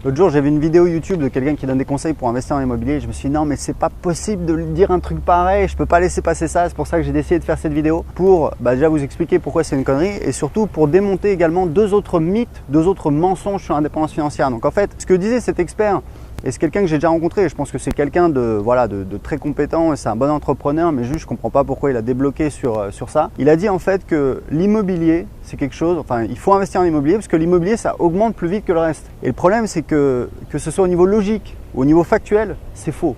L'autre jour, j'ai vu une vidéo YouTube de quelqu'un qui donne des conseils pour investir en immobilier. Je me suis dit non, mais c'est pas possible de lui dire un truc pareil. Je peux pas laisser passer ça. C'est pour ça que j'ai décidé de faire cette vidéo pour déjà vous expliquer pourquoi c'est une connerie et surtout pour démonter également deux autres mythes, deux autres mensonges sur l'indépendance financière. Donc en fait, ce que disait cet expert, et c'est quelqu'un que j'ai déjà rencontré, et je pense que c'est quelqu'un de très compétent et c'est un bon entrepreneur, mais juste je comprends pas pourquoi il a débloqué sur ça. Il a dit en fait que l'immobilier, c'est quelque chose, enfin il faut investir en immobilier parce que l'immobilier ça augmente plus vite que le reste. Et le problème c'est que ce soit au niveau logique ou au niveau factuel, c'est faux.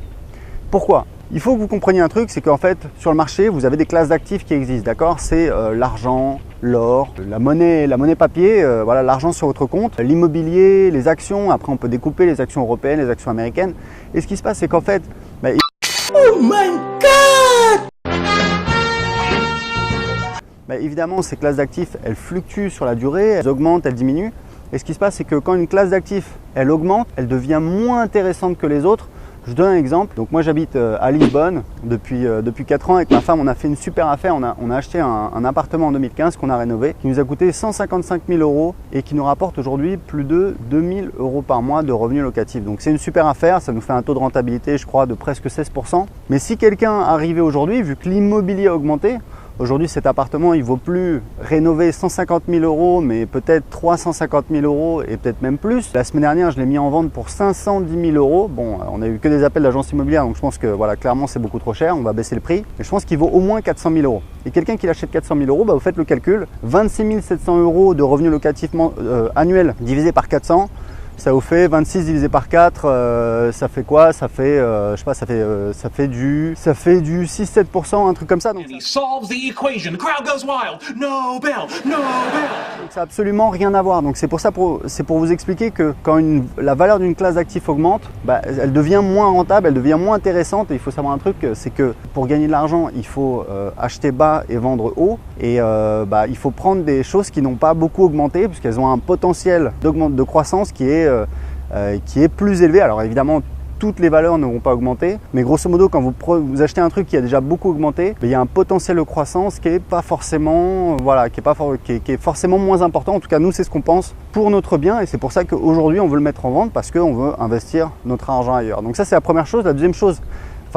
Pourquoi ? Il faut que vous compreniez un truc, c'est qu'en fait sur le marché vous avez des classes d'actifs qui existent, d'accord ? C'est l'argent, l'or, la monnaie papier, voilà, l'argent sur votre compte, l'immobilier, les actions. Après on peut découper les actions européennes, les actions américaines. Et ce qui se passe c'est qu'en fait, oh my god! Évidemment ces classes d'actifs elles fluctuent sur la durée, elles augmentent, elles diminuent. Et ce qui se passe c'est que quand une classe d'actifs elle augmente, elle devient moins intéressante que les autres. Je donne un exemple. Donc moi j'habite à Lisbonne depuis 4 ans avec ma femme. On a fait une super affaire. On a acheté un appartement en 2015 qu'on a rénové qui nous a coûté 155 000 € et qui nous rapporte aujourd'hui plus de 2 000 € par mois de revenus locatifs. Donc c'est une super affaire. Ça nous fait un taux de rentabilité je crois de presque 16%. Mais si quelqu'un arrivait aujourd'hui, vu que l'immobilier a augmenté, aujourd'hui, cet appartement, il vaut plus rénover 150 000 € mais peut-être 350 000 € et peut-être même plus. La semaine dernière, je l'ai mis en vente pour 510 000 €. Bon, on a eu que des appels d'agence immobilière, donc je pense que voilà, clairement, c'est beaucoup trop cher. On va baisser le prix. Mais je pense qu'il vaut au moins 400 000 €. Et quelqu'un qui l'achète 400 000 €, vous faites le calcul. 26 700 € de revenus locatifs annuels divisé par 400. Ça vous fait 26 divisé par 4, ça fait quoi? Ça fait, je sais pas, ça fait du 6-7%, un truc comme ça. Donc ça n'a absolument rien à voir. Donc c'est pour ça, c'est pour vous expliquer que quand la valeur d'une classe d'actifs augmente, elle devient moins rentable, elle devient moins intéressante. Et il faut savoir un truc, c'est que pour gagner de l'argent, il faut acheter bas et vendre haut. Et il faut prendre des choses qui n'ont pas beaucoup augmenté, puisqu'elles ont un potentiel de croissance qui est plus élevé. Alors évidemment, toutes les valeurs ne vont pas augmenter, mais grosso modo, quand vous achetez un truc qui a déjà beaucoup augmenté, il y a un potentiel de croissance qui est pas forcément, qui est forcément moins important. En tout cas, nous, c'est ce qu'on pense pour notre bien, et c'est pour ça qu'aujourd'hui, on veut le mettre en vente parce qu'on veut investir notre argent ailleurs. Donc ça, c'est la première chose. La deuxième chose,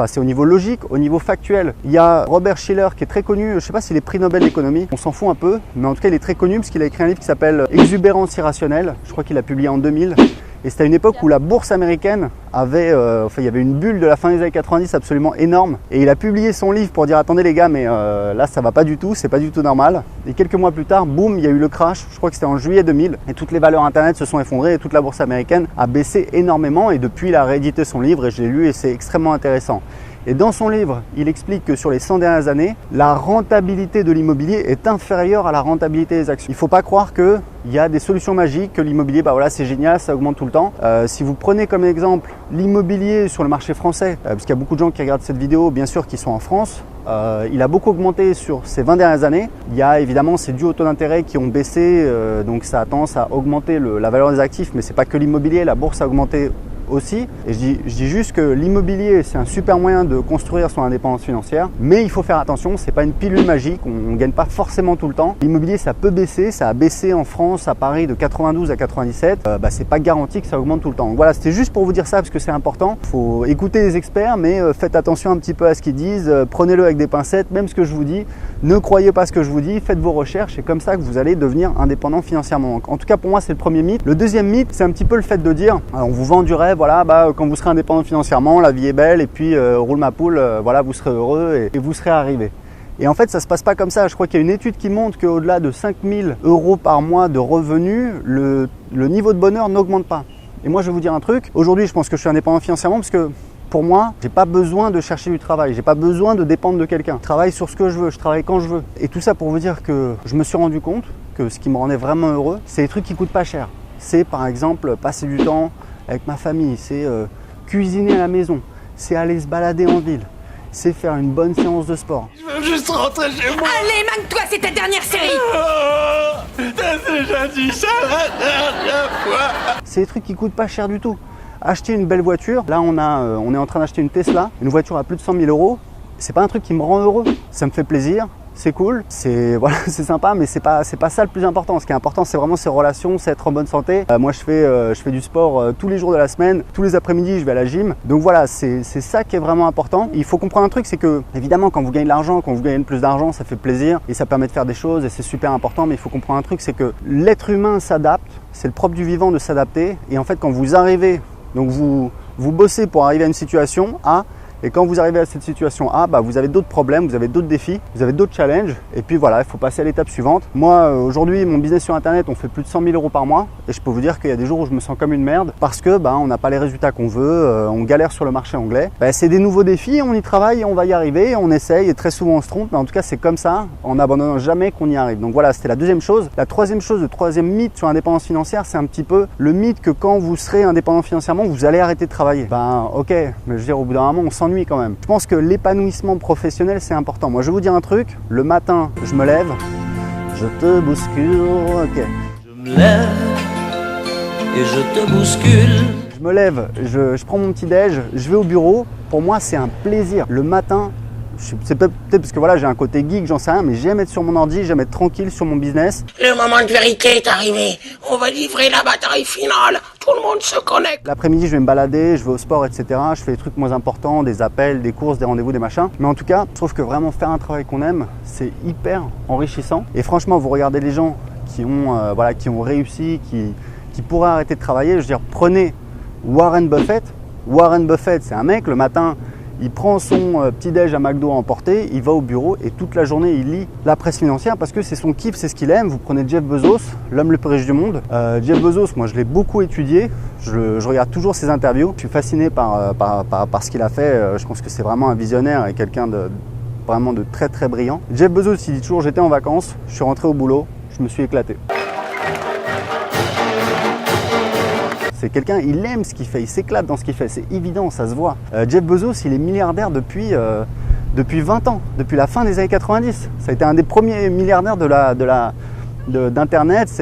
c'est au niveau logique, au niveau factuel. Il y a Robert Shiller qui est très connu, je ne sais pas s'il est prix Nobel d'économie, on s'en fout un peu, mais en tout cas il est très connu parce qu'il a écrit un livre qui s'appelle Exubérance irrationnelle, je crois qu'il a publié en 2000. Et c'était à une époque où la bourse américaine avait, il y avait une bulle de la fin des années 90 absolument énorme. Et il a publié son livre pour dire attendez les gars, mais là ça va pas du tout, c'est pas du tout normal. Et quelques mois plus tard, boum, il y a eu le crash, je crois que c'était en juillet 2000. Et toutes les valeurs internet se sont effondrées et toute la bourse américaine a baissé énormément. Et depuis, il a réédité son livre et je l'ai lu et c'est extrêmement intéressant. Et dans son livre, il explique que sur les 100 dernières années, la rentabilité de l'immobilier est inférieure à la rentabilité des actions. Il ne faut pas croire qu'il y a des solutions magiques, que l'immobilier, c'est génial, ça augmente tout le temps. Si vous prenez comme exemple l'immobilier sur le marché français, parce qu'il y a beaucoup de gens qui regardent cette vidéo, bien sûr, qui sont en France, il a beaucoup augmenté sur ces 20 dernières années. Il y a évidemment, c'est dû aux taux d'intérêt qui ont baissé, donc ça a tendance à augmenter la valeur des actifs, mais ce n'est pas que l'immobilier, la bourse a augmenté aussi. Et je dis juste que l'immobilier, c'est un super moyen de construire son indépendance financière, mais il faut faire attention, c'est pas une pilule magique, on ne gagne pas forcément tout le temps. L'immobilier, ça peut baisser, ça a baissé en France, à Paris de 92 à 97, c'est pas garanti que ça augmente tout le temps. Donc voilà, c'était juste pour vous dire ça parce que c'est important. Il faut écouter les experts, mais faites attention un petit peu à ce qu'ils disent, prenez-le avec des pincettes, même ce que je vous dis, ne croyez pas ce que je vous dis, faites vos recherches, et comme ça que vous allez devenir indépendant financièrement. Donc, en tout cas, pour moi, c'est le premier mythe. Le deuxième mythe, c'est un petit peu le fait de dire, on vous vend du rêve, voilà, quand vous serez indépendant financièrement, la vie est belle et puis roule ma poule, vous serez heureux et vous serez arrivé. Et en fait, ça ne se passe pas comme ça. Je crois qu'il y a une étude qui montre qu'au-delà de 5 000 € par mois de revenus, le niveau de bonheur n'augmente pas. Et moi, je vais vous dire un truc. Aujourd'hui, je pense que je suis indépendant financièrement parce que pour moi, j'ai pas besoin de chercher du travail. J'ai pas besoin de dépendre de quelqu'un. Je travaille sur ce que je veux, je travaille quand je veux. Et tout ça pour vous dire que je me suis rendu compte que ce qui me rendait vraiment heureux, c'est les trucs qui coûtent pas cher. C'est par exemple passer du temps avec ma famille, c'est cuisiner à la maison, c'est aller se balader en ville, c'est faire une bonne séance de sport. Je veux juste rentrer chez moi. Allez, manque-toi, c'est ta dernière série. T'as déjà dit ça la dernière fois. C'est des trucs qui coûtent pas cher du tout. Acheter une belle voiture, là on est en train d'acheter une Tesla, une voiture à plus de 100 000 €. C'est pas un truc qui me rend heureux, ça me fait plaisir, c'est cool, c'est voilà, c'est sympa, mais c'est pas ça le plus important. Ce qui est important, c'est vraiment ces relations, c'est être en bonne santé. Moi, je fais du sport tous les jours de la semaine, tous les après-midi, je vais à la gym. Donc voilà, c'est ça qui est vraiment important. Il faut comprendre un truc, c'est que évidemment, quand vous gagnez de l'argent, quand vous gagnez plus d'argent, ça fait plaisir et ça permet de faire des choses et c'est super important. Mais il faut comprendre un truc, c'est que l'être humain s'adapte. C'est le propre du vivant de s'adapter. Et en fait, quand vous arrivez, donc vous bossez pour arriver à une situation A. Et quand vous arrivez à cette situation A, vous avez d'autres problèmes, vous avez d'autres défis, vous avez d'autres challenges. Et puis voilà, il faut passer à l'étape suivante. Moi, aujourd'hui, mon business sur Internet, on fait plus de 100 000 € par mois. Et je peux vous dire qu'il y a des jours où je me sens comme une merde parce que on n'a pas les résultats qu'on veut, on galère sur le marché anglais. C'est des nouveaux défis, on y travaille, on va y arriver, on essaye et très souvent on se trompe. Mais en tout cas, c'est comme ça, en n'abandonnant jamais qu'on y arrive. Donc voilà, c'était la deuxième chose. La troisième chose, le troisième mythe sur l'indépendance financière, c'est un petit peu le mythe que quand vous serez indépendant financièrement, vous allez arrêter de travailler. Ok, mais je veux dire, au bout d'un moment, on s'ennuie quand même. Je pense que l'épanouissement professionnel, c'est important. Moi, je vais vous dire un truc. Le matin, je me lève, je te bouscule, ok. Je me lève et je te bouscule. Je me lève, je prends mon petit déj, je vais au bureau. Pour moi, c'est un plaisir. Le matin, c'est peut-être parce que voilà, j'ai un côté geek, j'en sais rien, mais j'aime être sur mon ordi, j'aime être tranquille sur mon business. Le moment de vérité est arrivé. On va livrer la bataille finale. Tout le monde se connecte. L'après-midi, je vais me balader, je vais au sport, etc. Je fais des trucs moins importants, des appels, des courses, des rendez-vous, des machins. Mais en tout cas, je trouve que vraiment faire un travail qu'on aime, c'est hyper enrichissant. Et franchement, vous regardez les gens qui ont réussi, qui pourraient arrêter de travailler. Je veux dire, prenez Warren Buffett. Warren Buffett, c'est un mec, le matin, il prend son petit-déj à McDo à emporter, il va au bureau et toute la journée, il lit la presse financière parce que c'est son kiff, c'est ce qu'il aime. Vous prenez Jeff Bezos, l'homme le plus riche du monde. Jeff Bezos, moi, je l'ai beaucoup étudié. Je regarde toujours ses interviews. Je suis fasciné par ce qu'il a fait. Je pense que c'est vraiment un visionnaire et quelqu'un de vraiment de très, très brillant. Jeff Bezos, il dit toujours, j'étais en vacances, je suis rentré au boulot, je me suis éclaté. C'est quelqu'un, il aime ce qu'il fait, il s'éclate dans ce qu'il fait, c'est évident, ça se voit. Jeff Bezos, il est milliardaire depuis 20 ans, depuis la fin des années 90. Ça a été un des premiers milliardaires d'Internet,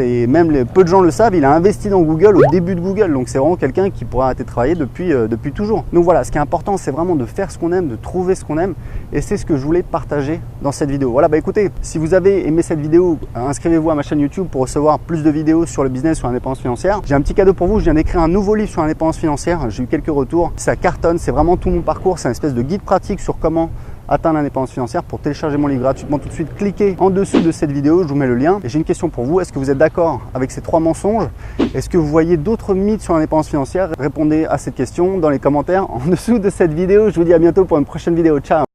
peu de gens le savent, il a investi dans Google au début de Google, donc c'est vraiment quelqu'un qui pourrait arrêter de travailler depuis toujours. Donc voilà, ce qui est important, c'est vraiment de faire ce qu'on aime, de trouver ce qu'on aime, et c'est ce que je voulais partager dans cette vidéo. Voilà, écoutez, si vous avez aimé cette vidéo, inscrivez-vous à ma chaîne YouTube pour recevoir plus de vidéos sur le business, sur l'indépendance financière. J'ai un petit cadeau pour vous, je viens d'écrire un nouveau livre sur l'indépendance financière, j'ai eu quelques retours, ça cartonne, c'est vraiment tout mon parcours, c'est une espèce de guide pratique sur comment atteindre l'indépendance financière. Pour télécharger mon livre gratuitement tout de suite, cliquez en dessous de cette vidéo, je vous mets le lien. Et j'ai une question pour vous, est-ce que vous êtes d'accord avec ces 3 mensonges? Est-ce que vous voyez d'autres mythes sur l'indépendance financière? Répondez à cette question dans les commentaires en dessous de cette vidéo. Je vous dis à bientôt pour une prochaine vidéo. Ciao!